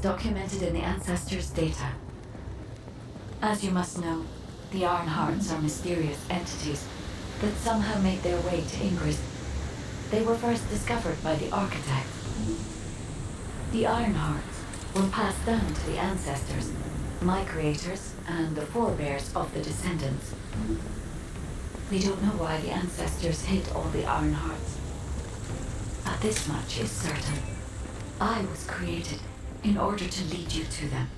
documented in the ancestors' data. As you must know, the Ironhearts are mysterious entities that somehow made their way to Ingress. They were first discovered by the architect. The Ironhearts were passed down to the ancestors, my creators, and the forebears of the Descendants. We don't know why the ancestors hid all the Ironhearts. But this much is certain. I was created in order to lead you to them.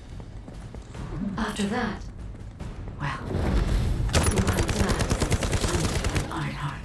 After that, well, you might laugh an Ironheart.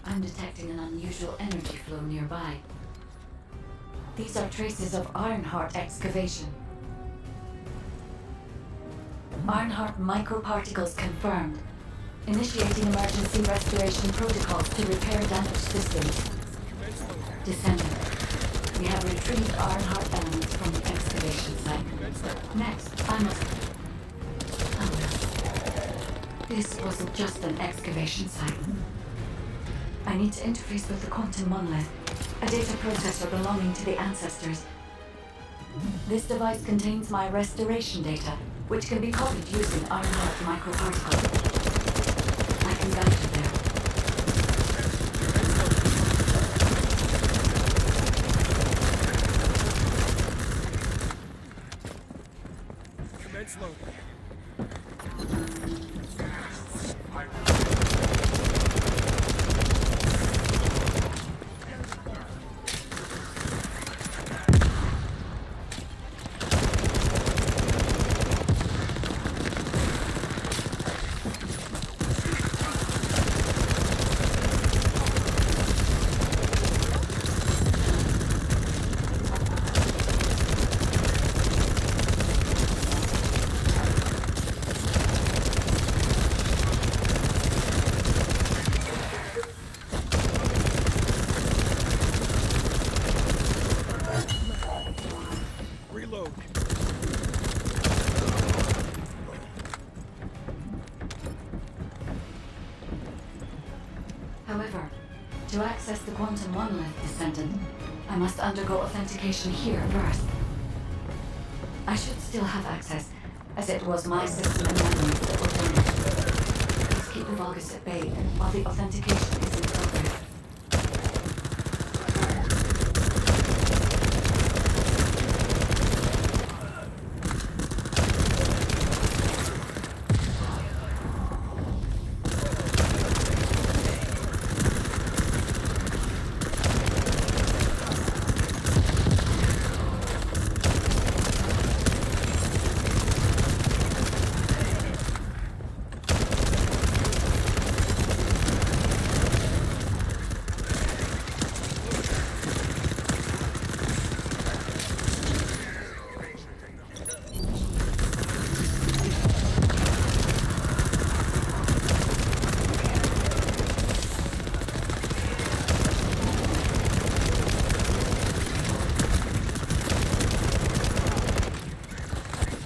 I'm detecting an unusual energy flow nearby. These are traces of Ironheart excavation. Ironheart microparticles confirmed. Initiating emergency restoration protocols to repair damaged systems. Descendant, we have retrieved Ironheart elements from the excavation site. Next, I must... Oh no. This wasn't just an excavation site. I need to interface with the quantum monolith, a data processor belonging to the ancestors. This device contains my restoration data, which can be copied using Ironheart microparticles. I can guide you there. Commence loading. However, to access the quantum monolith, Descendant, I must undergo authentication here first. I should still have access, as it was my system and memories that were damaged. Please keep the Vulgus at bay while the authentication is in progress.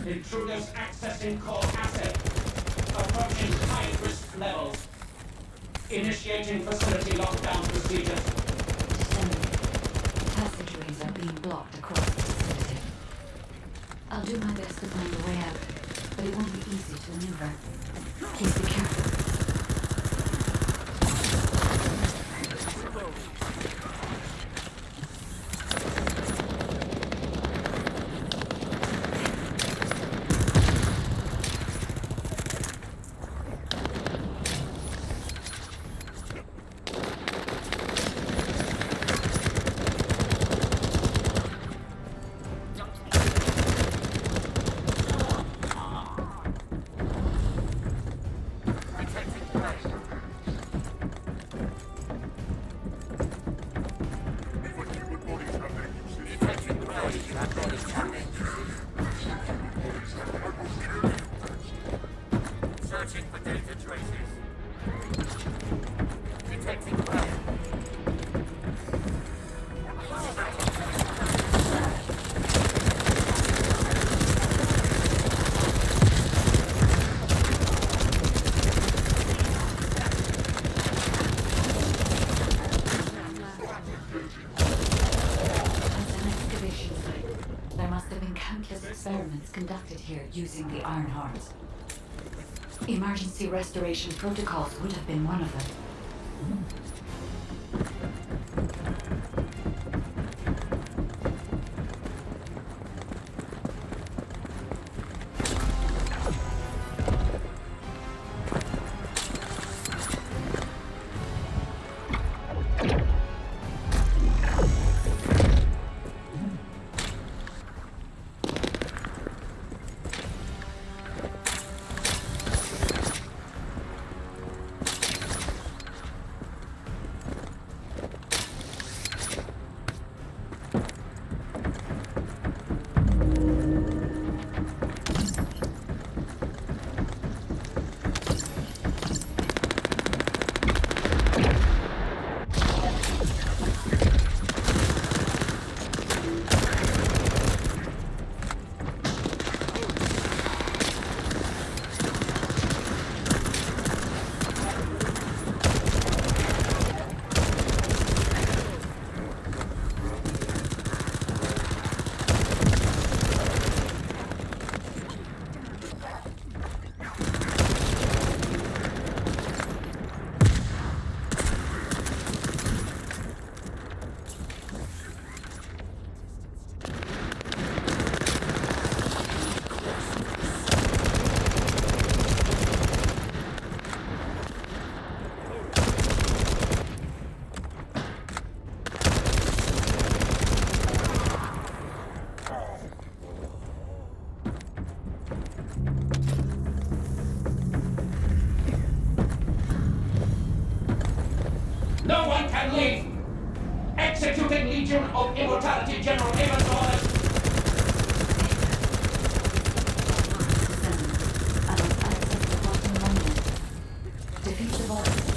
Intruders accessing core asset. Approaching high-risk levels. Initiating facility lockdown procedures. Descendant, passageways are being blocked across the facility. I'll do my best to find a way out, but it won't be easy to maneuver. Please be careful. experiments conducted here using the Iron Hearts. Emergency restoration protocols would have been one of them. No one can leave! Executing Legion of Immortality General Amos orders! Defeat the boss.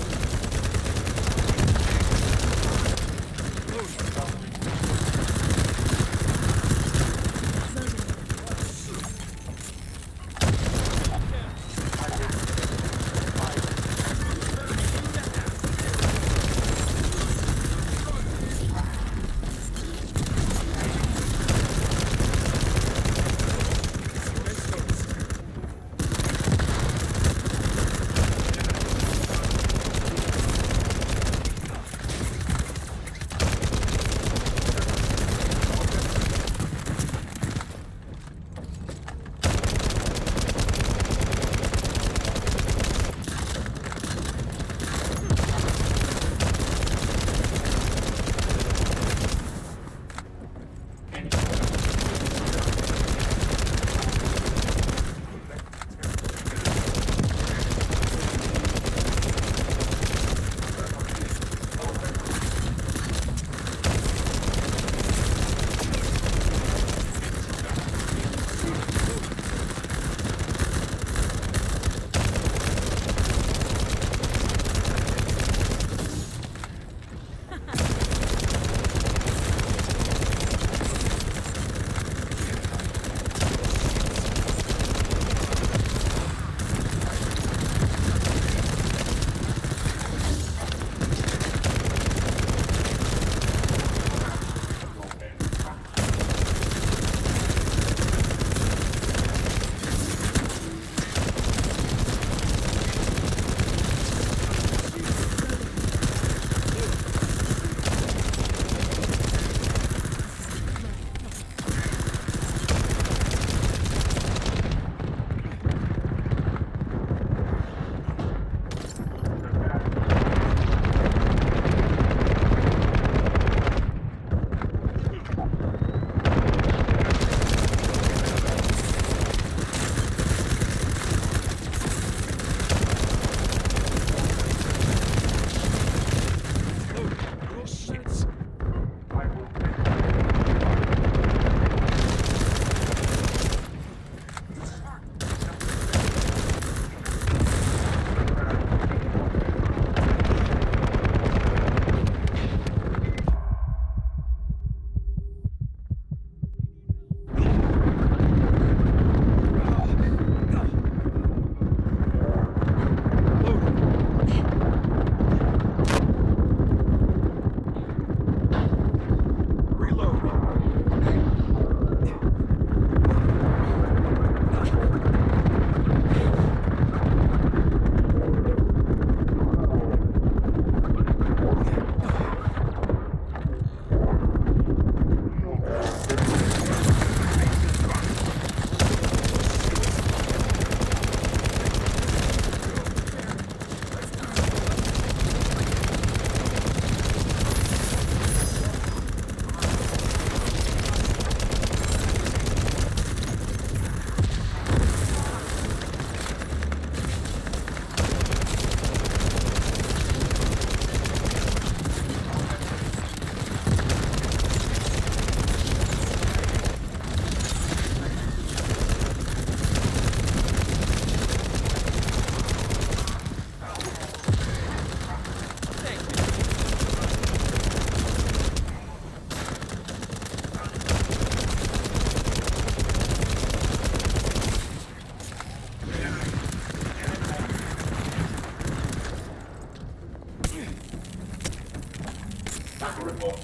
Tracker report.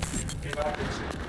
Emergency.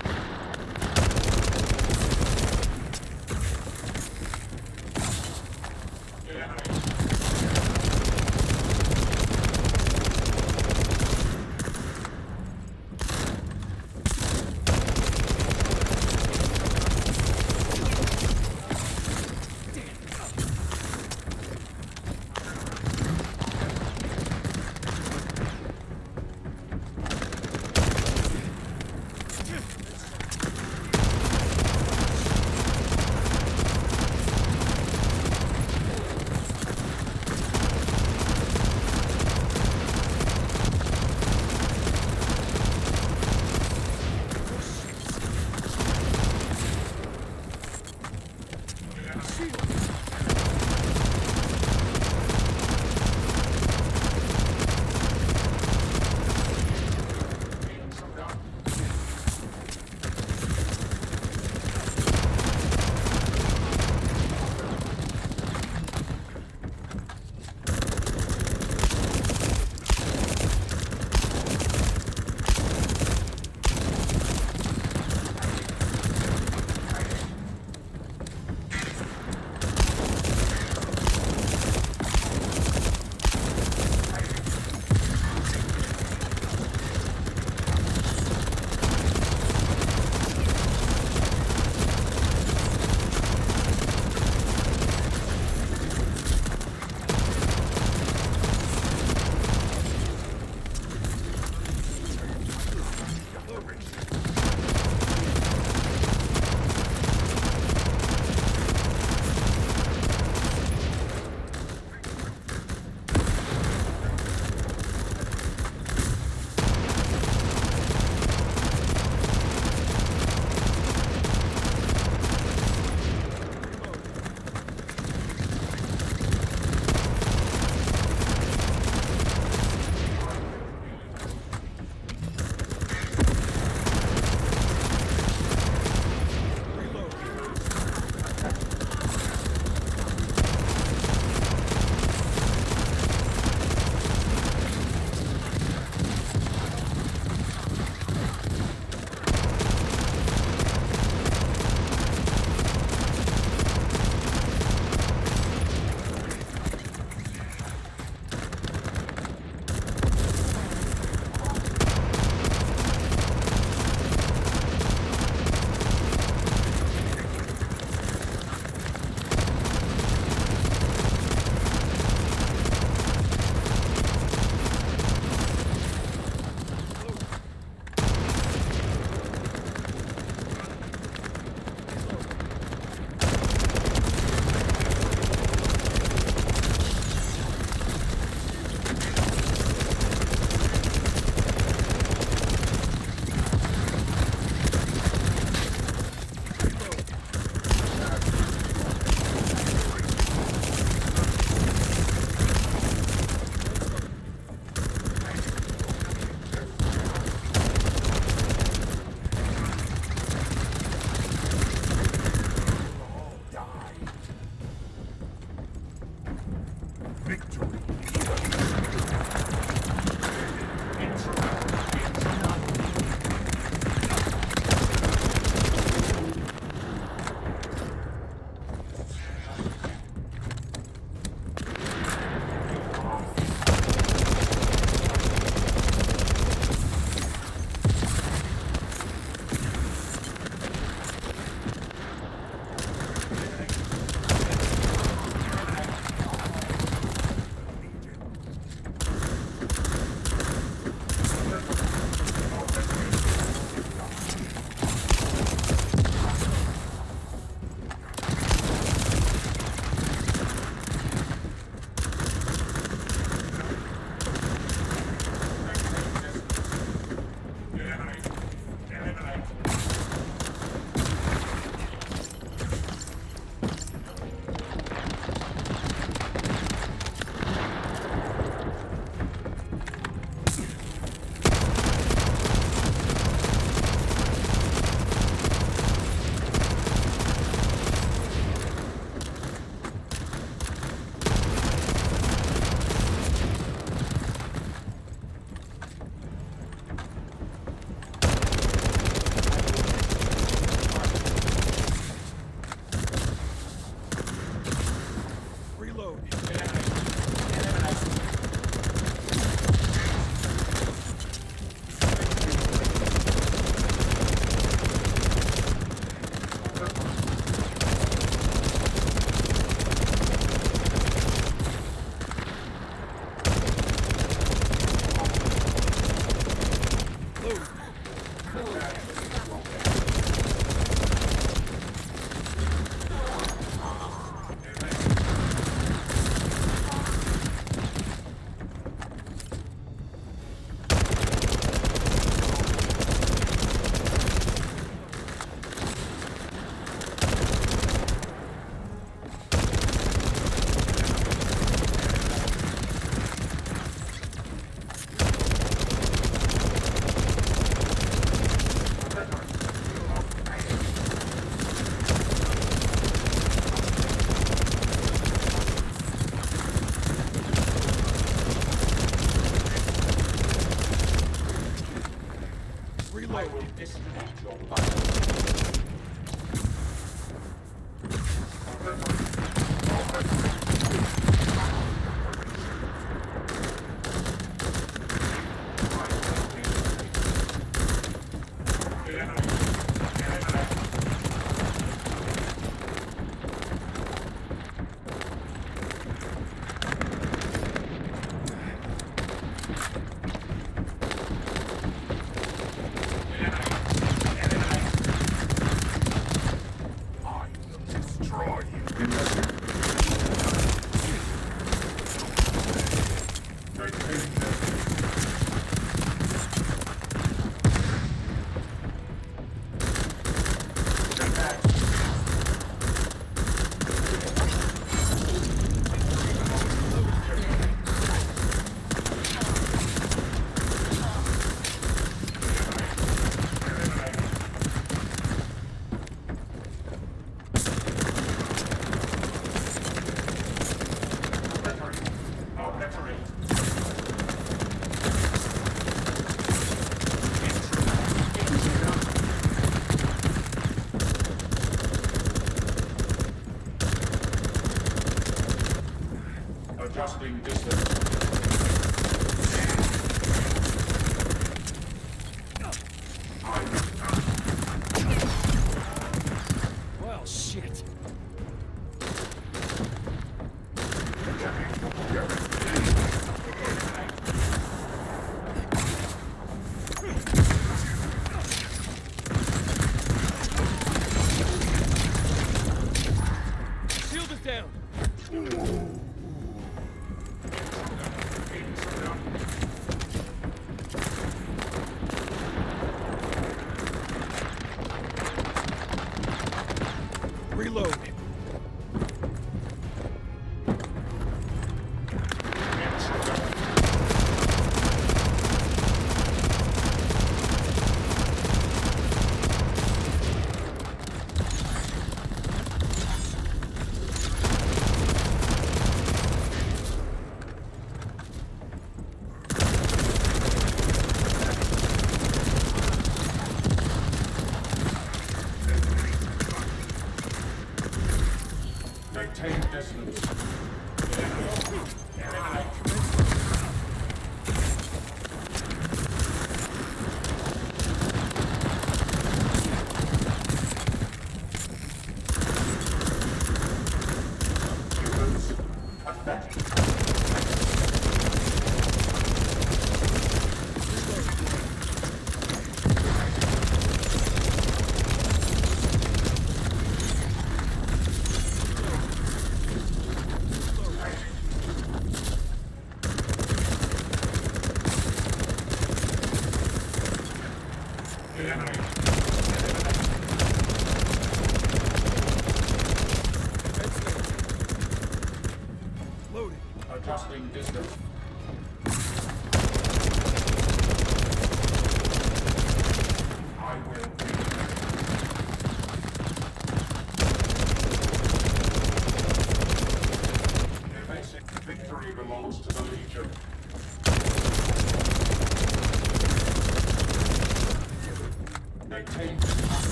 Reload. will disconnect your body.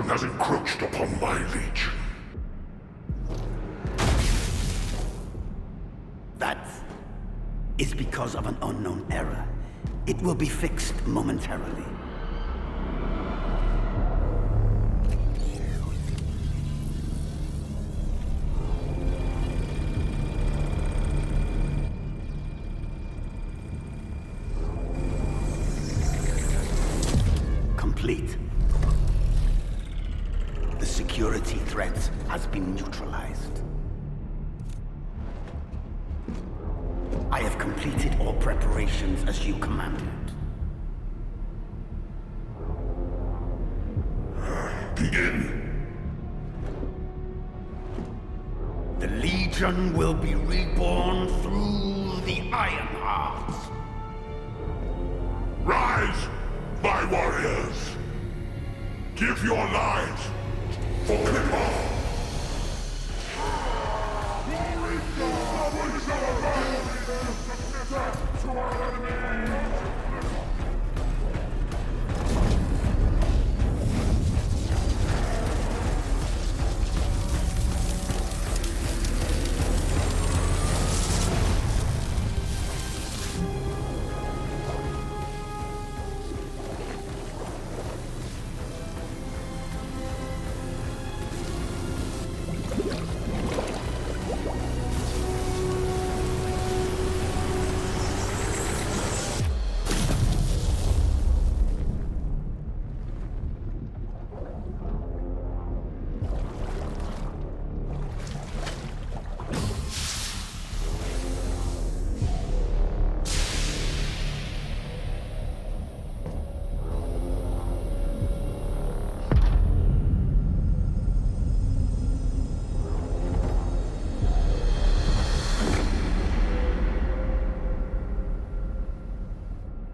has encroached upon my legion. That is because of an unknown error. It will be fixed momentarily. Complete. The security threat has been neutralized. I have completed all preparations as you commanded. Begin. The Legion will be reborn through the Iron Heart. Rise, my warriors! Give your lives for Clipper!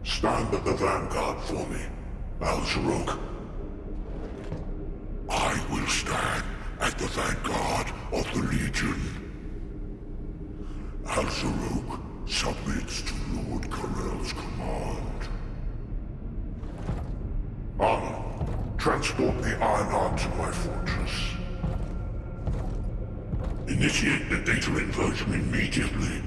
Stand at the vanguard for me, Al-Zaruk. I will stand at the vanguard of the Legion. Al-Zaruk submits to Lord Karel's command. Armor, transport the Ironheart to my fortress. Initiate the data inversion immediately.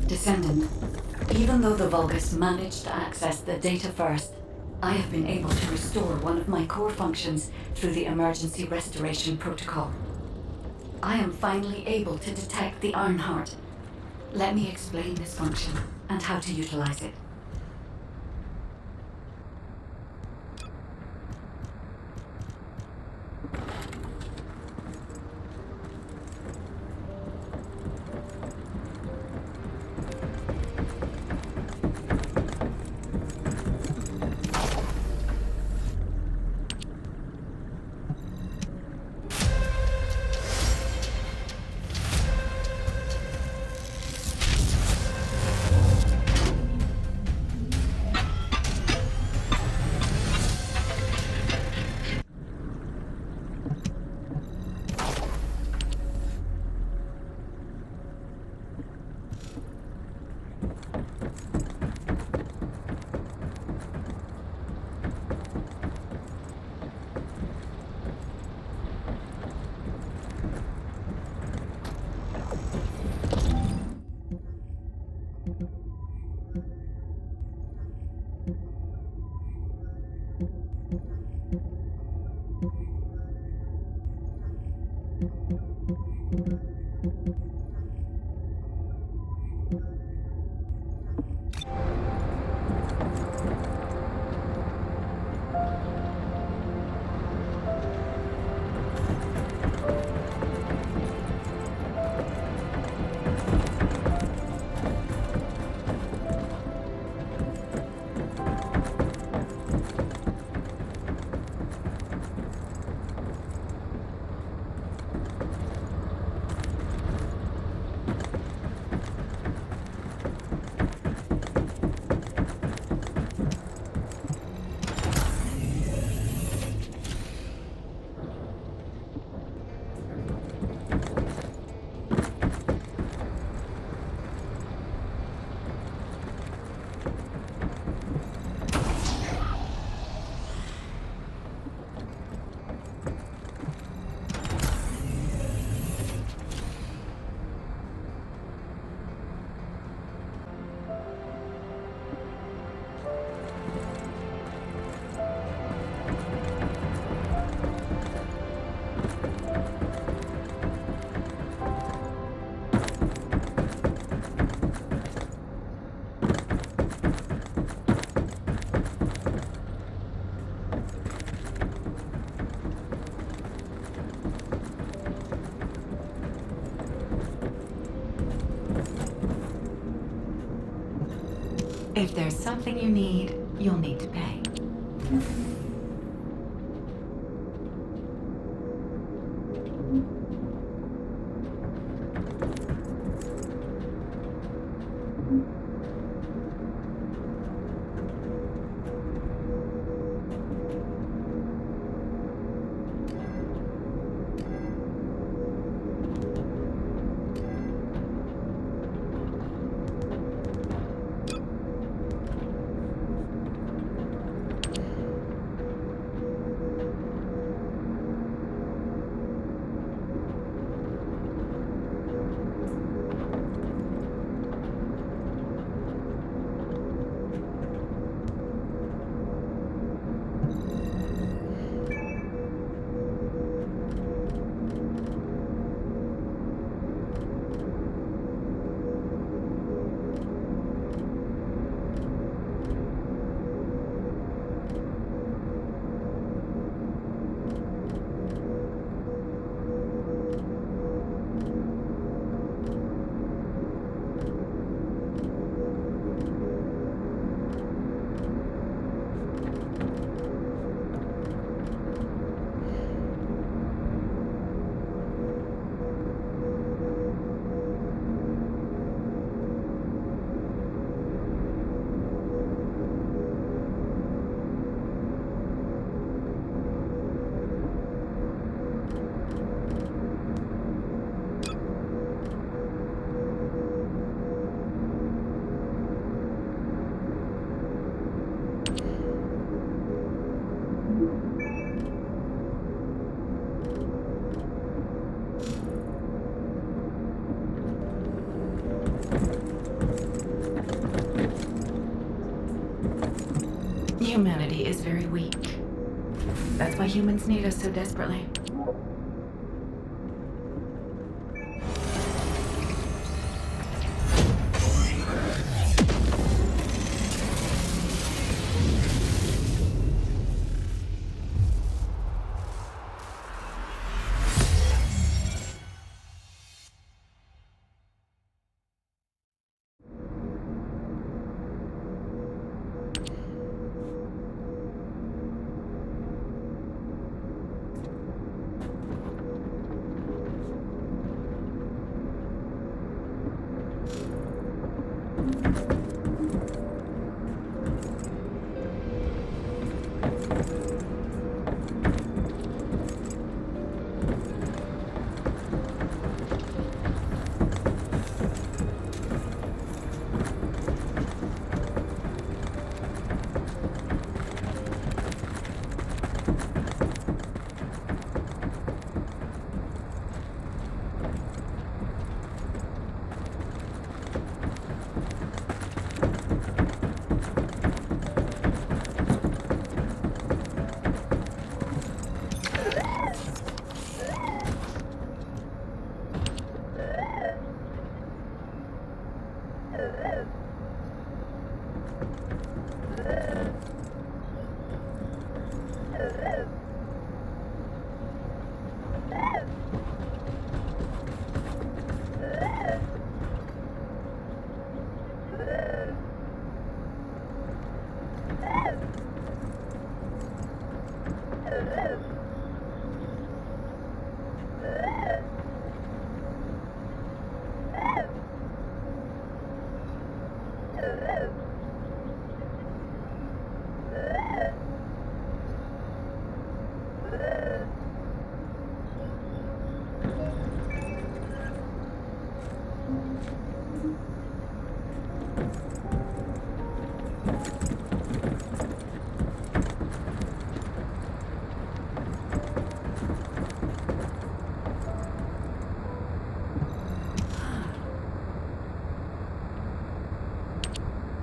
Descendant, even though the Vulgus managed to access the data first, I have been able to restore one of my core functions through the emergency restoration protocol. I am finally able to detect the Ironheart. Let me explain this function and how to utilize it. If there's something you need, you'll need to pay. Humanity is very weak. That's why humans need us so desperately.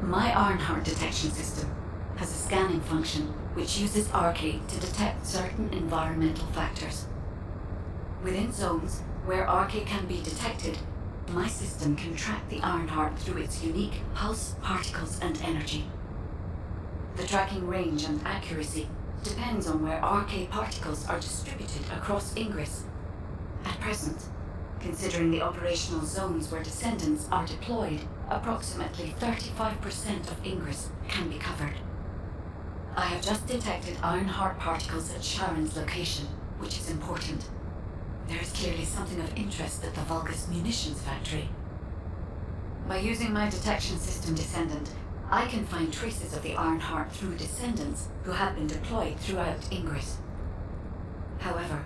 My Ironheart detection system has a scanning function which uses Arcade to detect certain environmental factors. Within zones where Arcade can be detected, my system can track the Ironheart through its unique pulse, particles, and energy. The tracking range and accuracy depends on where Arcade particles are distributed across Ingress. At present, Considering the operational zones where Descendants are deployed, approximately 35% of Ingress can be covered. I have just detected Ironheart particles at Sharon's location, which is important. There is clearly something of interest at the Vulgus munitions factory. By using my detection system Descendant, I can find traces of the Ironheart through Descendants who have been deployed throughout Ingress. However,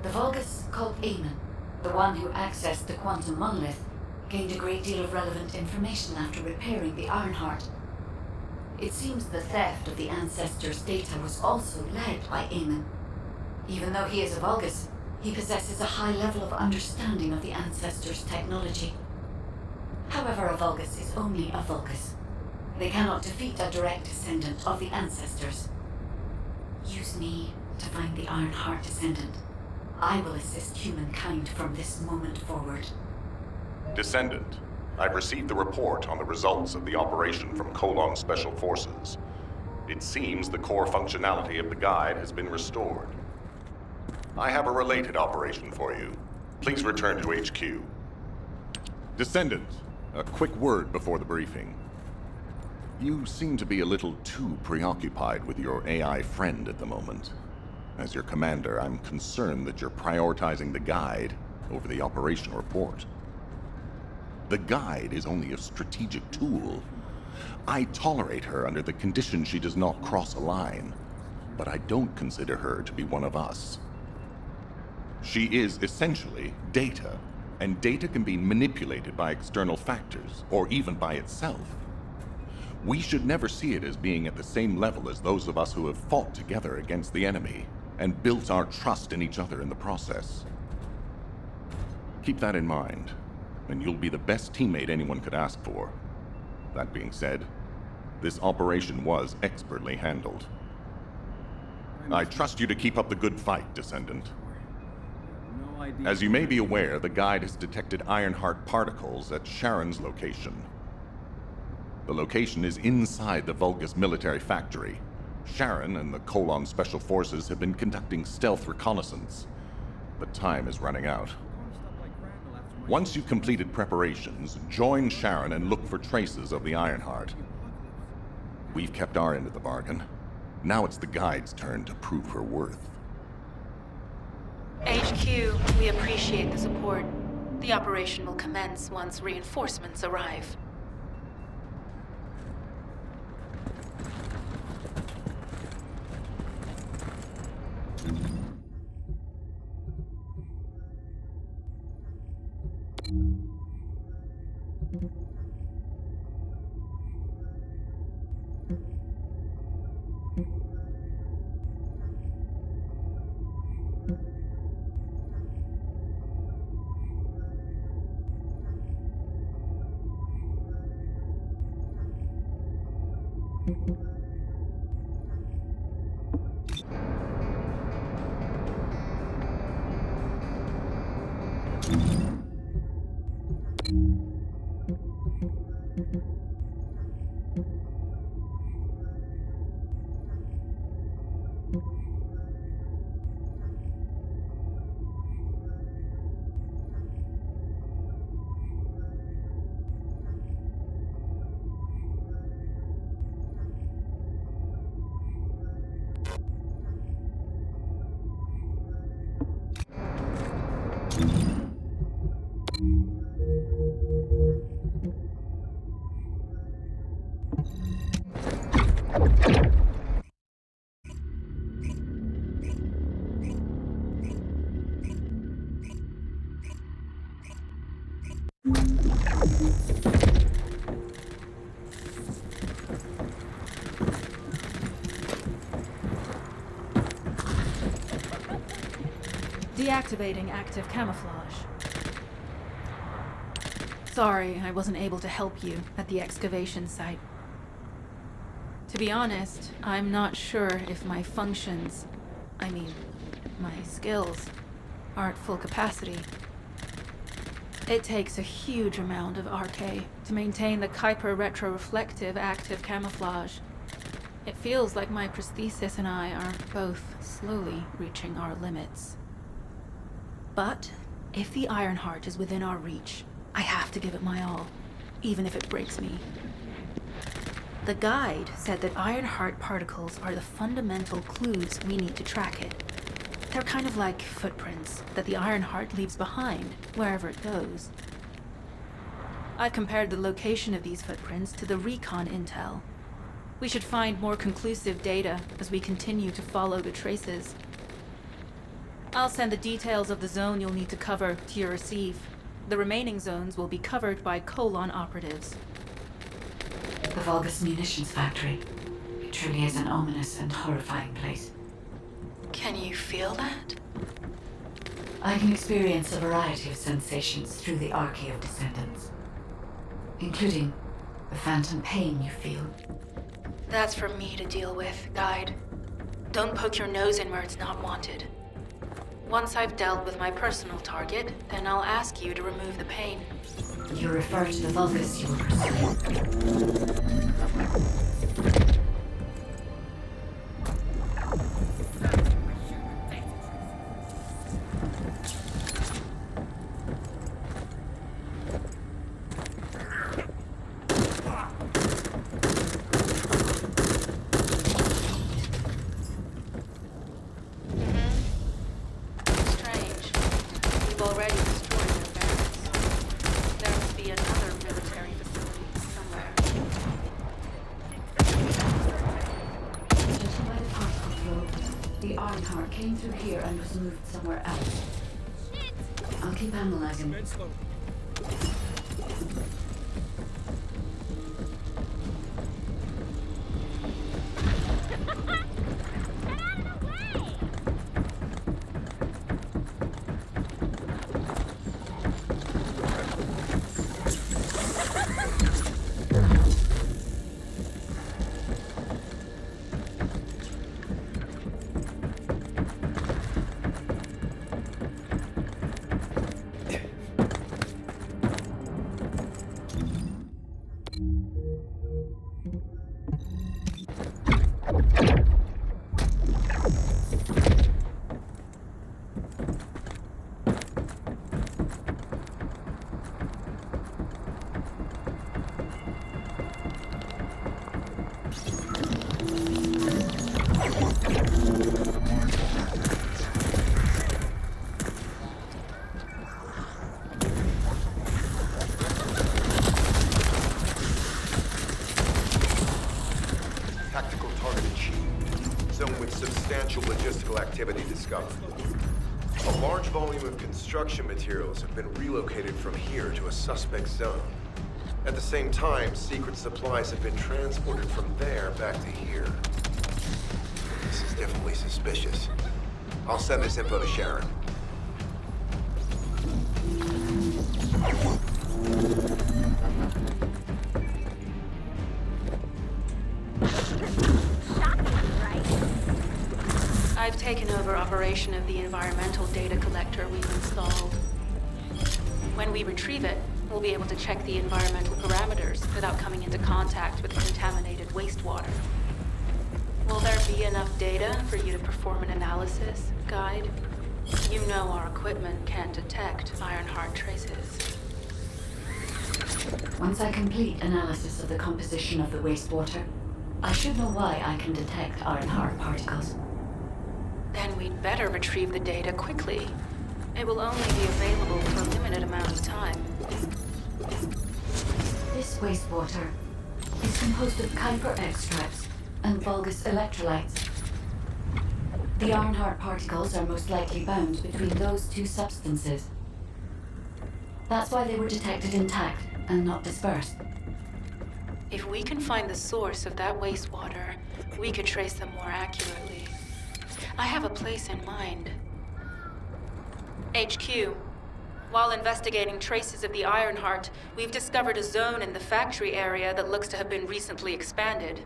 the Vulgus called Eamon, the one who accessed the quantum monolith, gained a great deal of relevant information after repairing the Ironheart. It seems the theft of the Ancestors' data was also led by Eamon. Even though he is a Vulgus, he possesses a high level of understanding of the Ancestors' technology. However, a Vulgus is only a Vulgus. They cannot defeat a direct descendant of the Ancestors. Use me to find the Ironheart Descendant. I will assist humankind from this moment forward. Descendant, I've received the report on the results of the operation from Colon Special Forces. It seems the core functionality of the guide has been restored. I have a related operation for you. Please return to HQ. Descendant, a quick word before the briefing. You seem to be a little too preoccupied with your AI friend at the moment. As your commander, I'm concerned that you're prioritizing the guide over the operation report. The guide is only a strategic tool. I tolerate her under the condition she does not cross a line, but I don't consider her to be one of us. She is essentially data, and data can be manipulated by external factors, or even by itself. We should never see it as being at the same level as those of us who have fought together against the enemy, and built our trust in each other in the process. Keep that in mind, and you'll be the best teammate anyone could ask for. That being said, this operation was expertly handled. I trust you to keep up the good fight, Descendant. As you may be aware, the guide has detected Ironheart particles at Sharon's location. The location is inside the Vulgus military factory. Sharon and the Colon Special Forces have been conducting stealth reconnaissance, but time is running out. Once you've completed preparations, join Sharon and look for traces of the Ironheart. We've kept our end of the bargain. Now it's the guide's turn to prove her worth. HQ, we appreciate the support. The operation will commence once reinforcements arrive. Deactivating active camouflage. Sorry, I wasn't able to help you at the excavation site. To be honest, I'm not sure if my functions, my skills, are at full capacity. It takes a huge amount of RK to maintain the Kuiper retroreflective active camouflage. It feels like my prosthesis and I are both slowly reaching our limits. But If the Ironheart is within our reach, I have to give it my all, even if it breaks me. The guide said that Ironheart particles are the fundamental clues we need to track it. They're kind of like footprints that the Ironheart leaves behind, wherever it goes. I've compared the location of these footprints to the recon intel. We should find more conclusive data as we continue to follow the traces. I'll send the details of the zone you'll need to cover to your receive. The remaining zones will be covered by Colon operatives. The Vulgus munitions factory. It truly is an ominous and horrifying place. Can you feel that? I can experience a variety of sensations through the archy of descendants, including the phantom pain you feel. That's for me to deal with, Guide. Don't poke your nose in where it's not wanted. Once I've dealt with my personal target, then I'll ask you to remove the pain. You refer to the Vulgus you were pursuing. Came through here and was moved somewhere else. I'll keep analyzing. Commence loading. Activity discovered. A large volume of construction materials have been relocated from here to a suspect zone. At the same time, secret supplies have been transported from there back to here. This is definitely suspicious. I'll send this info to Sharon. I've taken over operation of the environmental data collector we've installed. When we retrieve it, we'll be able to check the environmental parameters without coming into contact with contaminated wastewater. Will there be enough data for you to perform an analysis, Guide? You know our equipment can't detect Ironheart traces. Once I complete analysis of the composition of the wastewater, I should know why I can detect Ironheart particles. Then we'd better retrieve the data quickly. It will only be available for a limited amount of time. This wastewater is composed of Kuiper extracts and Vulgus electrolytes. The Ironheart particles are most likely bound between those two substances. That's why they were detected intact and not dispersed. If we can find the source of that wastewater, we could trace them more accurately. I have a place in mind. HQ. While investigating traces of the Ironheart, we've discovered a zone in the factory area that looks to have been recently expanded.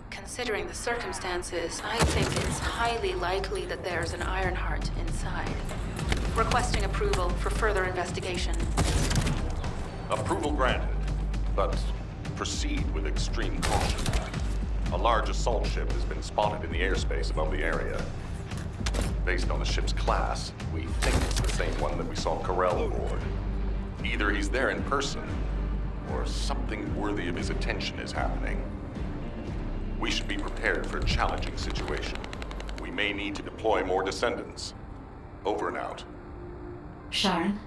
Considering the circumstances, I think it's highly likely that there's an Ironheart inside. Requesting approval for further investigation. Approval granted, but proceed with extreme caution. A large assault ship has been spotted in the airspace above the area. Based on the ship's class, we think it's the same one that we saw Corell aboard. Either he's there in person, or something worthy of his attention is happening. We should be prepared for a challenging situation. We may need to deploy more Descendants. Over and out. Sharon,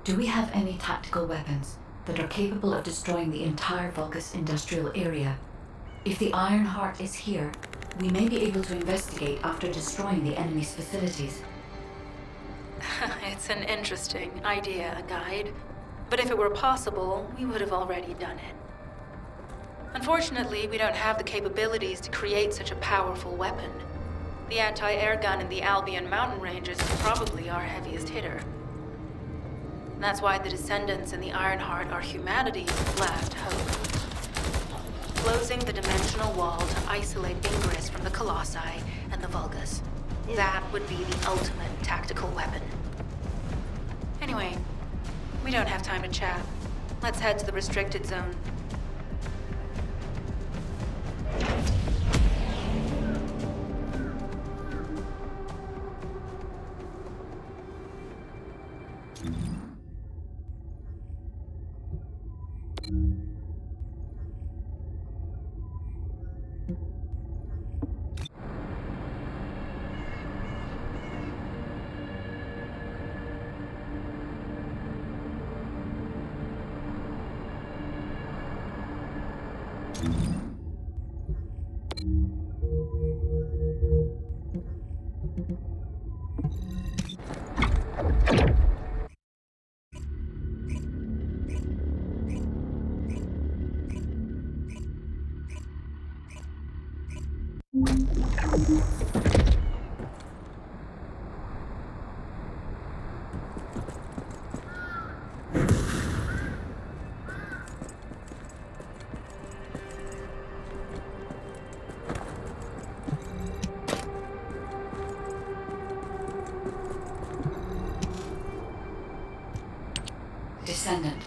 do we have any tactical weapons that are capable of destroying the entire Vulgus industrial area? If the Iron Heart is here, we may be able to investigate after destroying the enemy's facilities. It's an interesting idea, Guide. But if it were possible, we would have already done it. Unfortunately, we don't have the capabilities to create such a powerful weapon. The anti-air gun in the Albion mountain ranges is probably our heaviest hitter. That's why the Descendants and the Ironheart are humanity's last hope. Closing the dimensional wall to isolate Ingress from the Colossi and the Vulgus. That would be the ultimate tactical weapon. Anyway, we don't have time to chat. Let's head to the restricted zone. Descendant,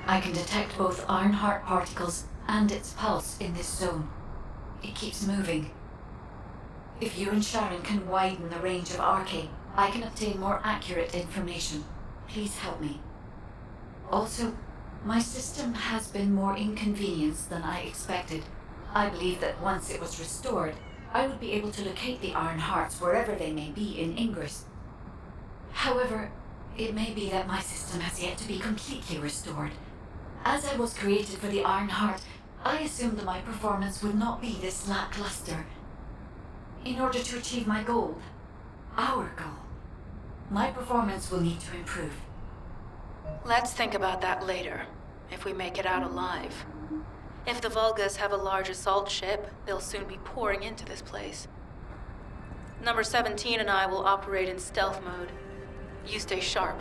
I can detect both Ironheart particles and its pulse in this zone. It keeps moving. If you and Sharon can widen the range of Arche, I can obtain more accurate information. Please help me. Also, my system has been more inconvenienced than I expected. I believe that once it was restored, I would be able to locate the Ironhearts wherever they may be in Ingress. However, it may be that my system has yet to be completely restored. As I was created for the Ironheart, I assumed that my performance would not be this lackluster. In order to achieve my goal, our goal, my performance will need to improve. Let's think about that later, if we make it out alive. If the Vulgus have a large assault ship, they'll soon be pouring into this place. Number 17 and I will operate in stealth mode. You stay sharp.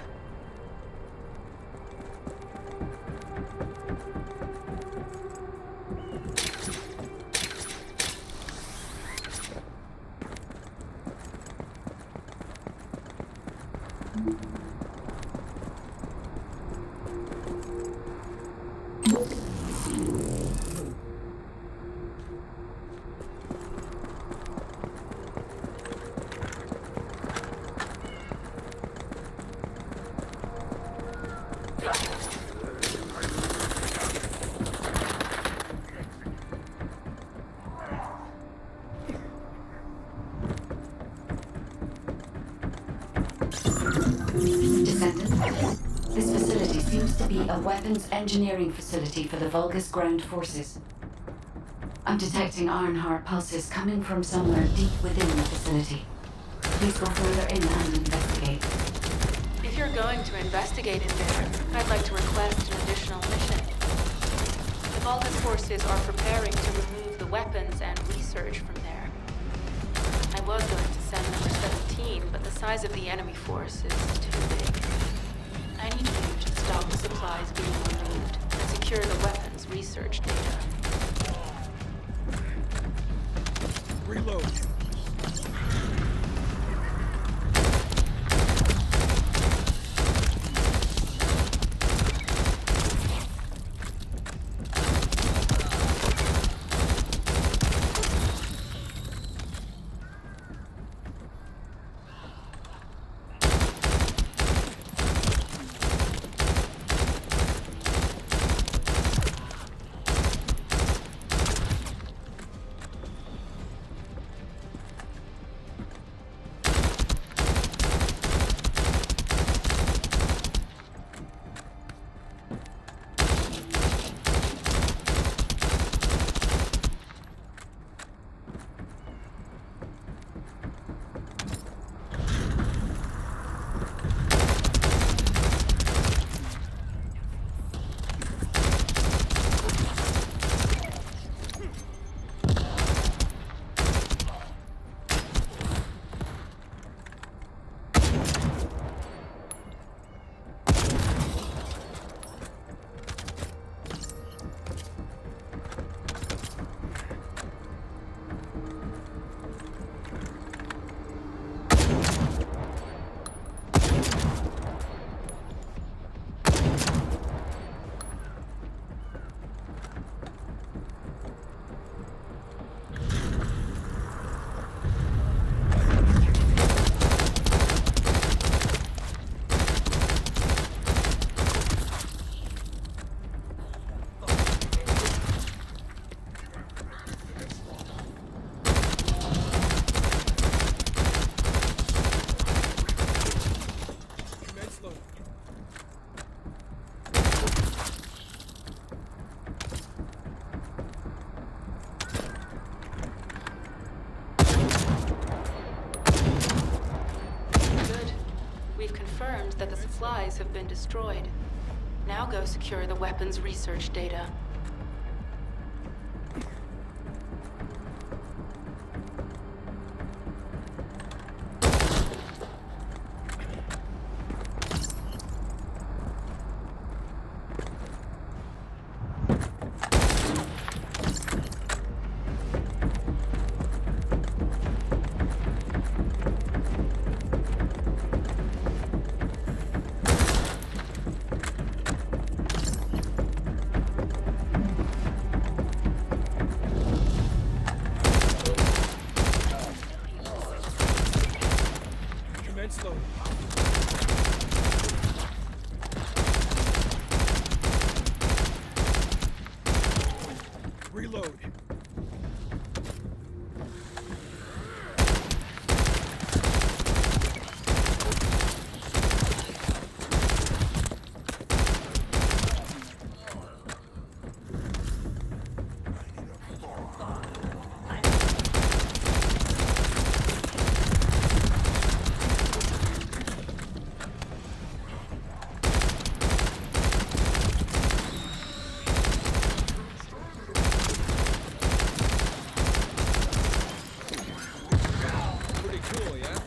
Descendant, this facility seems to be a weapons engineering facility for the Vulgus ground forces. I'm detecting Ironheart pulses coming from somewhere deep within the facility. Please go further in and investigate. If you're going to investigate in there, I'd like to request an additional mission. The Vulgus forces are preparing to remove the weapons and research from there. I was going to send number 17, but the size of the enemy force is too big. I need you to stop the supplies being removed and secure the weapons research data. Reload. supplies have been destroyed. Now go secure the weapons research data. Commence loading. Reload. Pretty cool, yeah?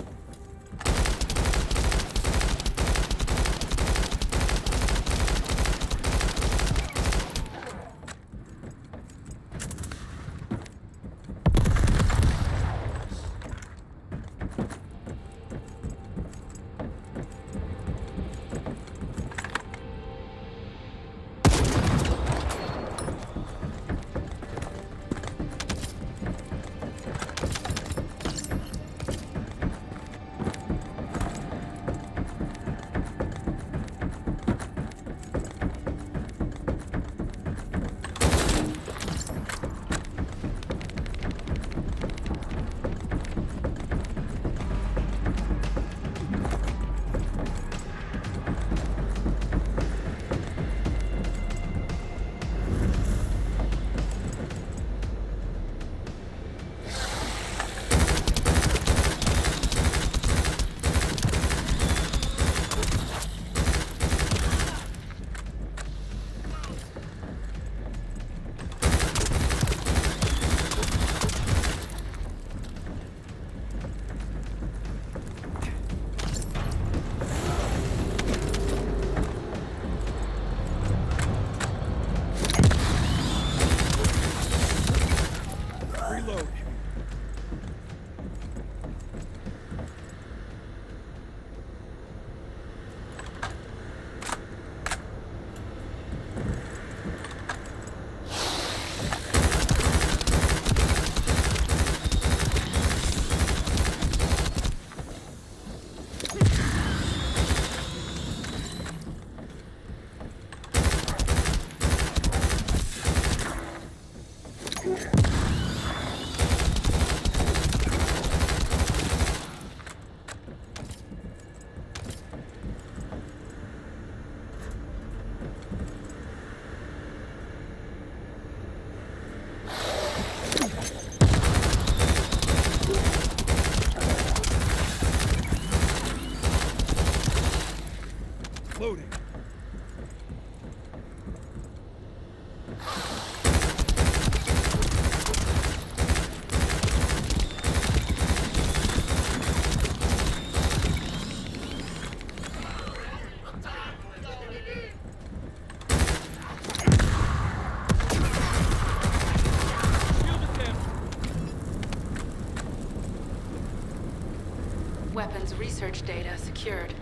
Reload. Loading. Shield attempt. Weapons research data secured.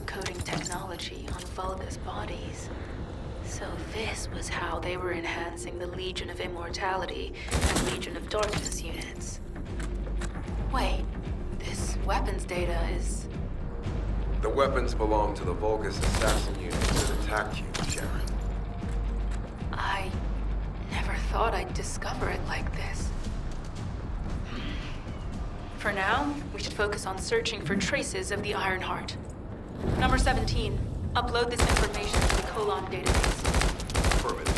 Coding technology on Vulgus bodies. So this was how they were enhancing the Legion of Immortality and Legion of Darkness units. Wait, this weapons data is... The weapons belong to the Vulgus assassin units that attacked you, Sharon. I never thought I'd discover it like this. For now, we should focus on searching for traces of the Ironheart. Number 17, upload this information to the Colon database. Affirmative.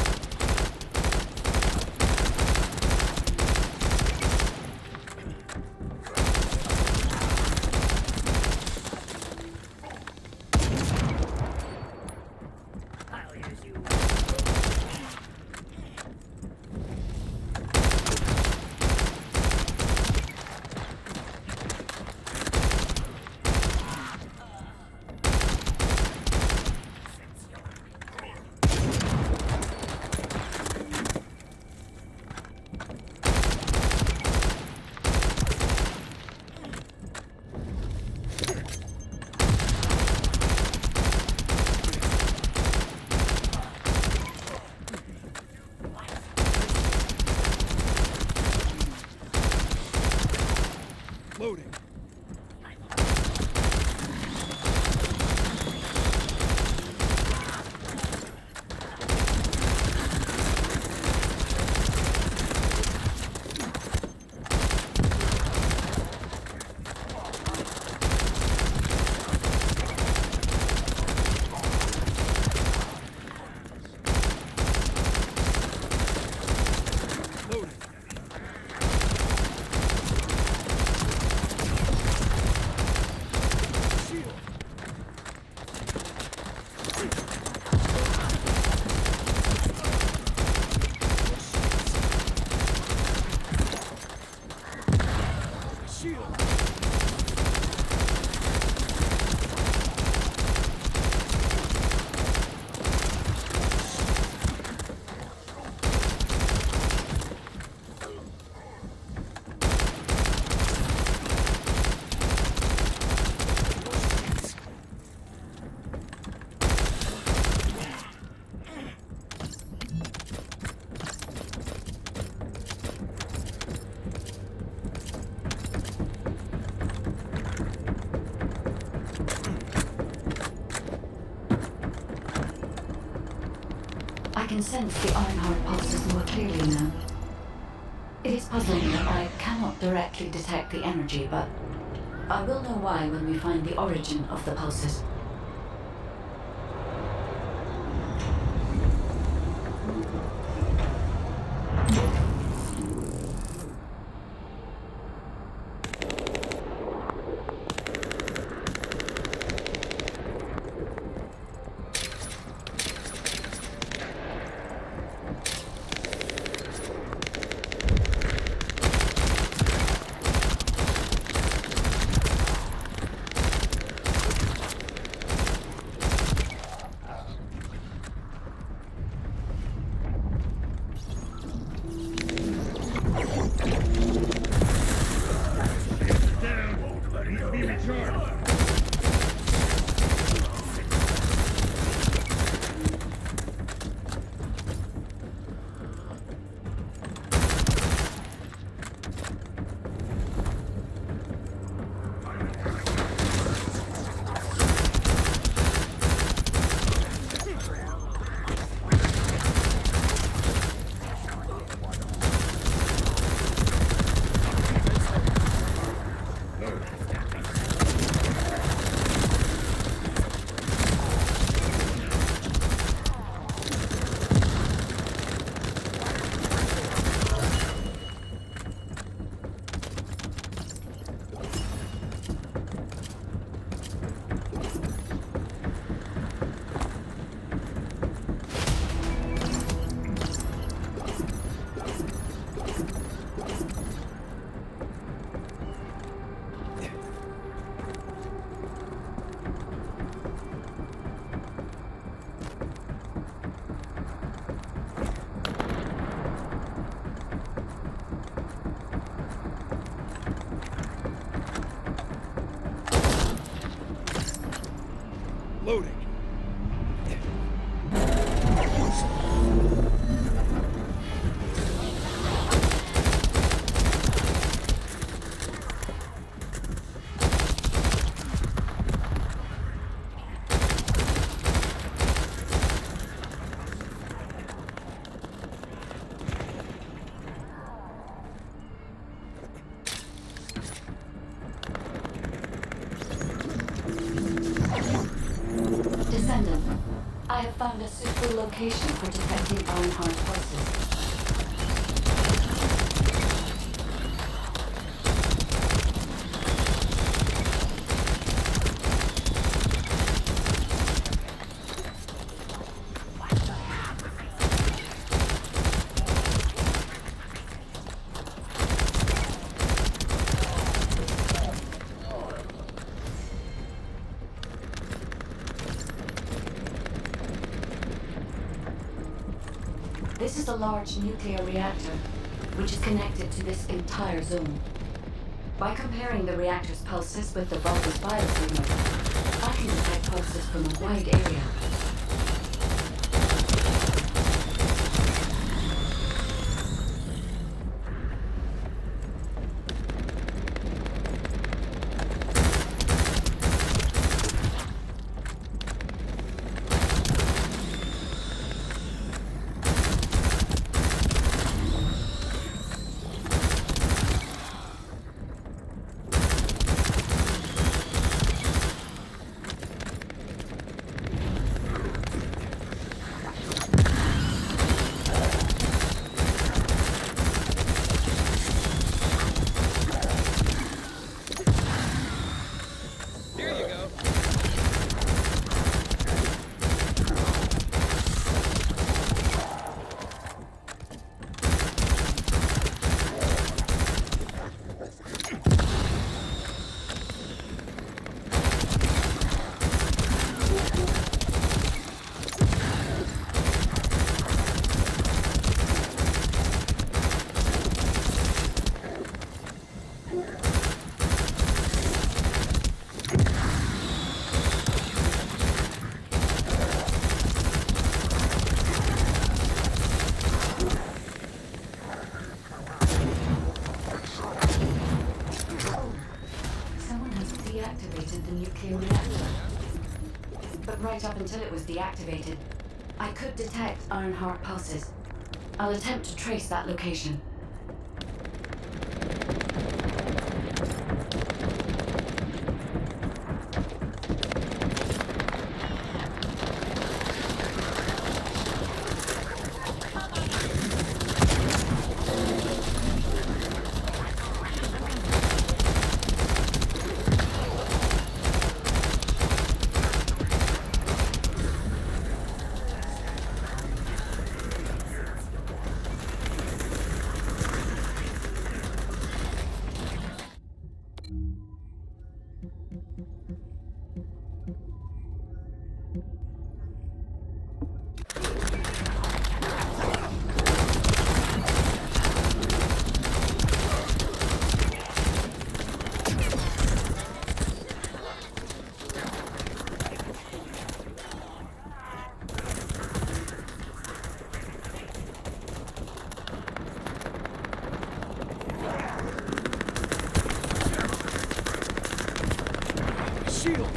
I can sense the Ironheart pulses more clearly now. It is puzzling that I cannot directly detect the energy, but I will know why when we find the origin of the pulses. Loading. Descendant, I have found a suitable location for detecting Ironheart pulses. This is a large nuclear reactor, which is connected to this entire zone. By comparing the reactor's pulses with the bulbous biosignal, I can detect pulses from a wide area. Here you go. Someone has deactivated the nuclear reactor. But right up until it was deactivated, I could detect Ironheart pulses. I'll attempt to trace that location. Shield!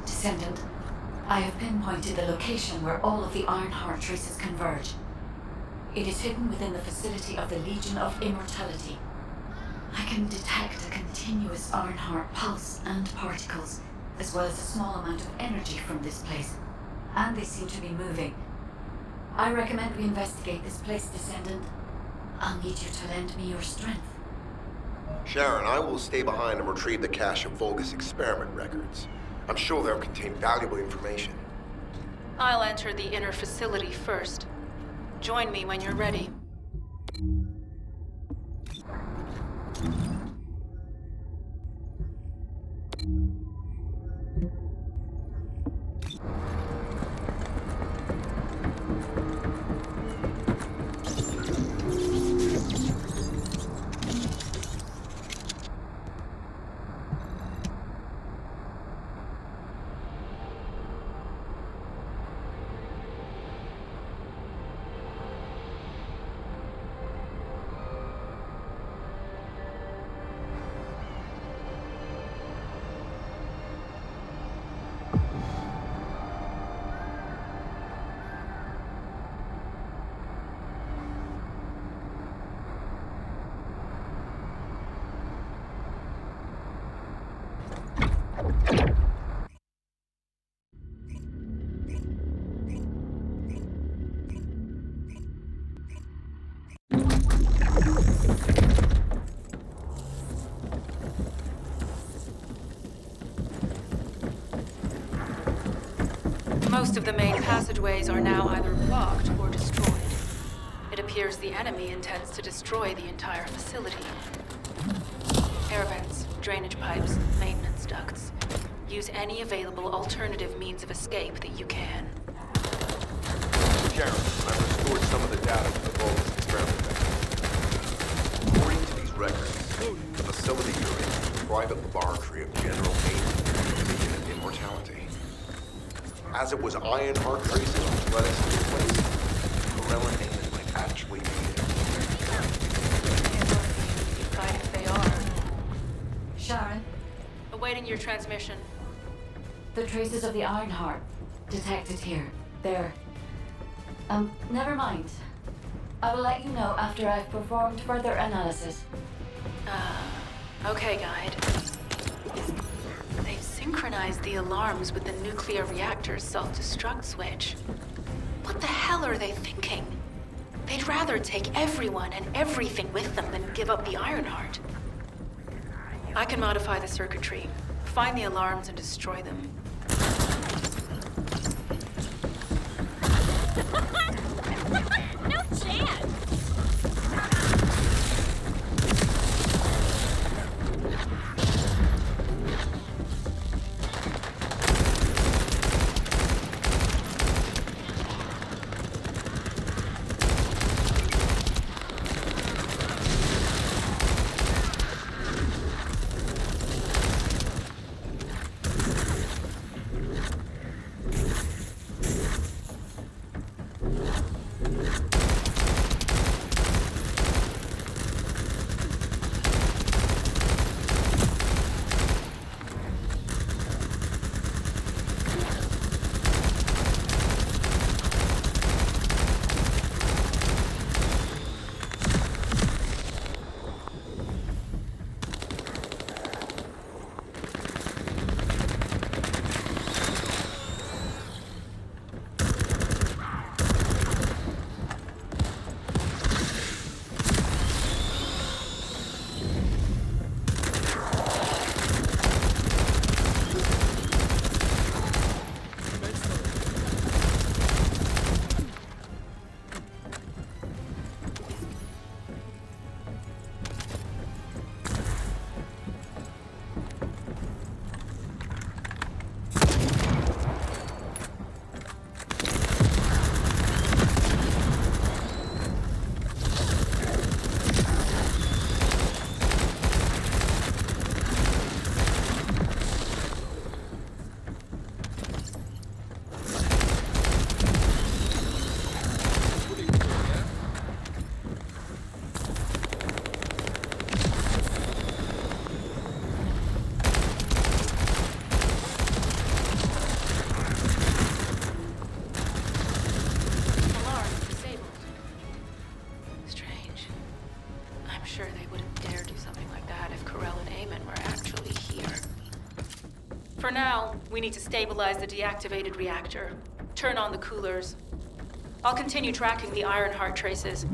Descendant, I have pinpointed the location where all of the Ironheart traces converge. It is hidden within the facility of the Legion of Immortality. I can detect a continuous Ironheart pulse and particles, as well as a small amount of energy from this place. And they seem to be moving. I recommend we investigate this place, Descendant. I'll need you to lend me your strength. Sharon, I will stay behind and retrieve the cache of Vulgus experiment records. I'm sure they'll contain valuable information. I'll enter the inner facility first. Join me when you're ready. Most of the main passageways are now either blocked or destroyed. It appears the enemy intends to destroy the entire facility. Air vents, drainage pipes, maintenance ducts. Use any available alternative means of escape that you can. Sharon, I've restored some of the data from the Vulgus experiment records. According to these records, the facility you're in is a private laboratory of general maintenance and immortality. As it was Ironheart traces which led us to this place, Corella Nayman might actually be there. Fight if they are. Sharon, Awaiting your transmission. the traces of the Ironheart detected here. They're... never mind. I will let you know after I've performed further analysis. Okay, Guide. They've synchronized the alarms with the nuclear reactor's self-destruct switch. What the hell are they thinking? They'd rather take everyone and everything with them than give up the Ironheart. I can modify the circuitry, find the alarms and destroy them. No chance! For now, we need to stabilize the deactivated reactor. Turn on the coolers. I'll continue tracking the Ironheart traces.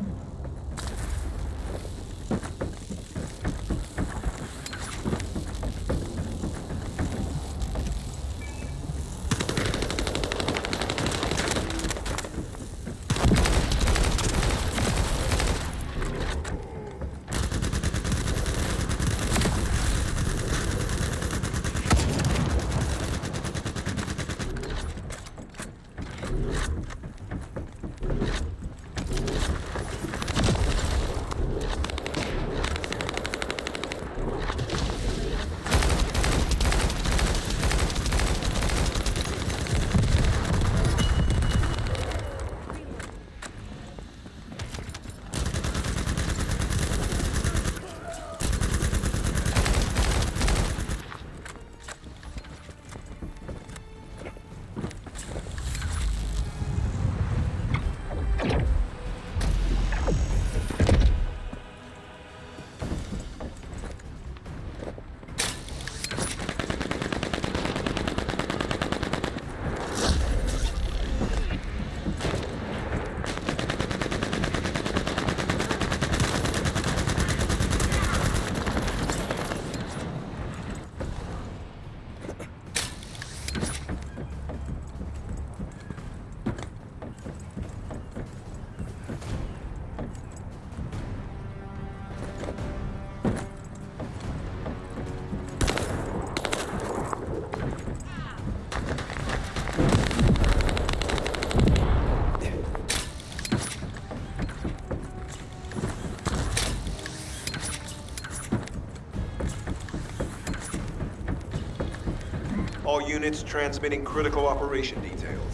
All units transmitting critical operation details.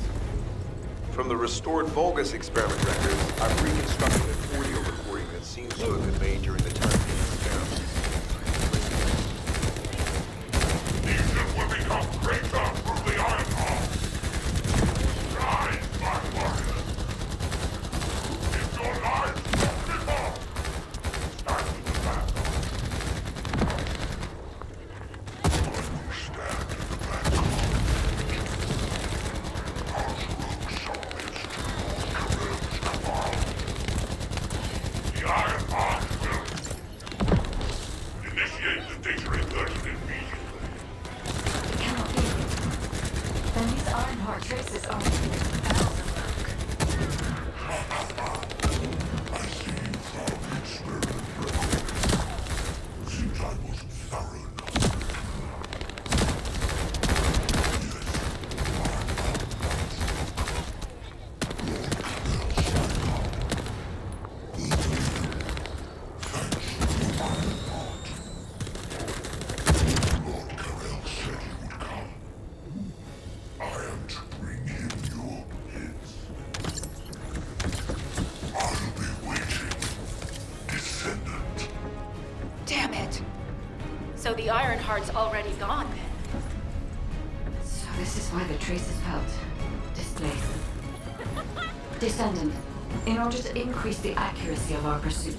From the restored Vulgus experiment records, I've reconstructed an audio recording that seems to have been made during the time of the experiment. Legion will become greater through the Ironheart. Rise, my warriors. If your lives So the Ironheart's already gone then? So this is why the traces felt displaced. Descendant, in order to increase the accuracy of our pursuit,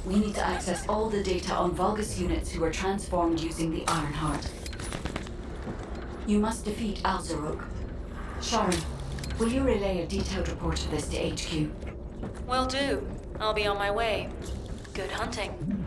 we need to access all the data on Vulgus units who were transformed using the Ironheart. You must defeat Alzarok. Sharon, will you relay a detailed report of this to HQ? Will do. I'll be on my way. Good hunting.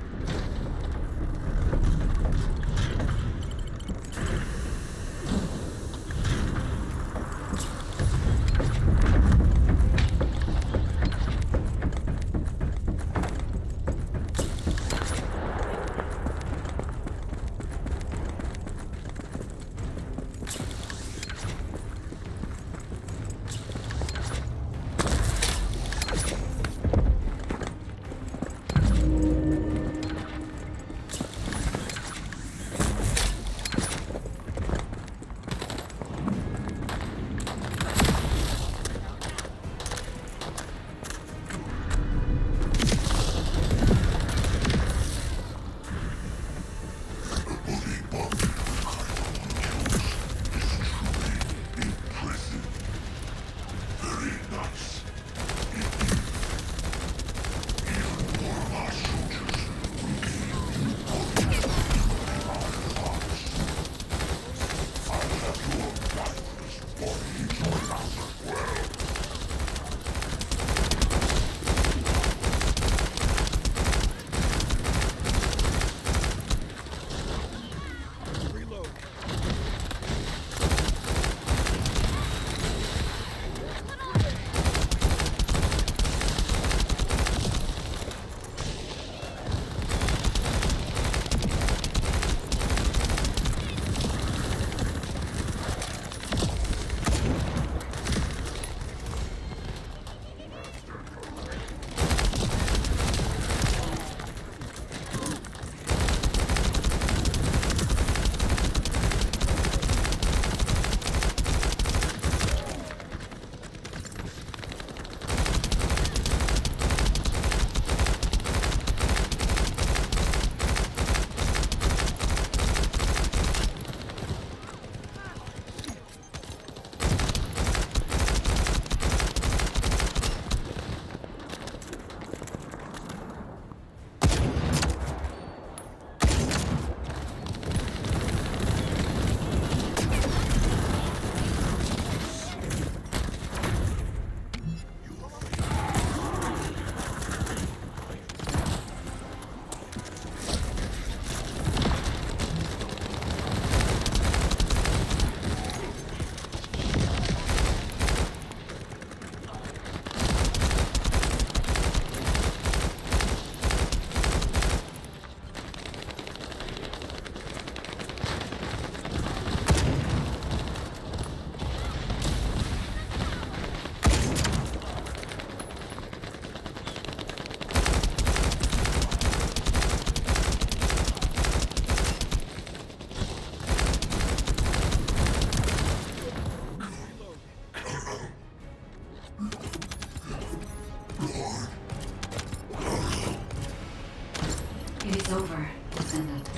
Over, Descendant.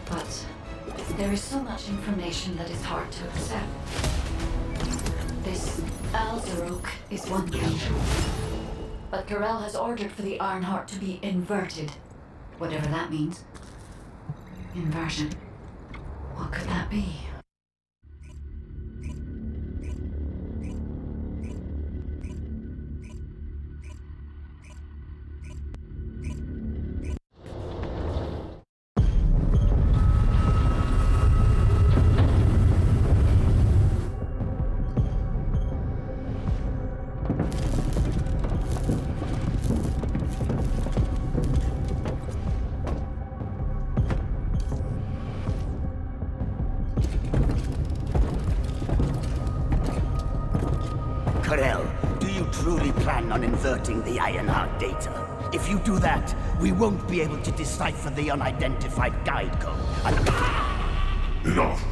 But there is so much information that is hard to accept. This Alzarok is one thing. But Karel has ordered for the Ironheart to be inverted. Whatever that means. Inversion. What could that be? Karel, do you truly plan on inverting the Ironheart data? If you do that, we won't be able to decipher the unidentified guide code. Enough!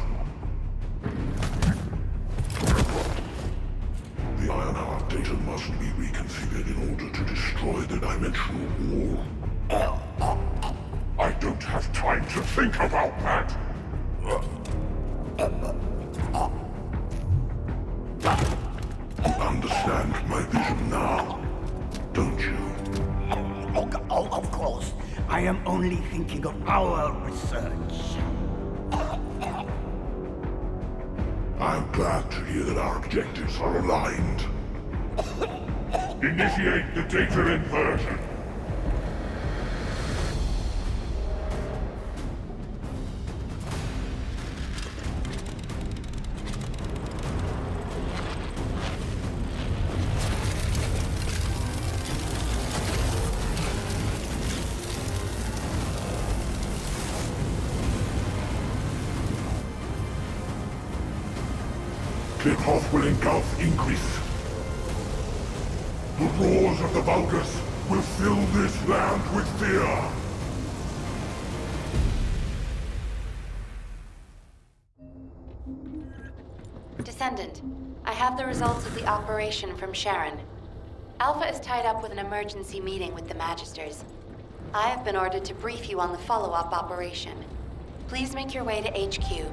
The Ironheart data must be reconfigured in order to destroy the dimensional wall. I don't have time to think about that. You understand my vision now, don't you? Oh, of course. I am only thinking of our research. I'm glad to hear that our objectives are aligned. Initiate the data inversion. Kickoff will engulf Increase. The roars of the Vulgus will fill this land with fear. Descendant, I have the results of the operation from Sharon. Alpha is tied up with an emergency meeting with the Magisters. I have been ordered to brief you on the follow-up operation. Please make your way to HQ.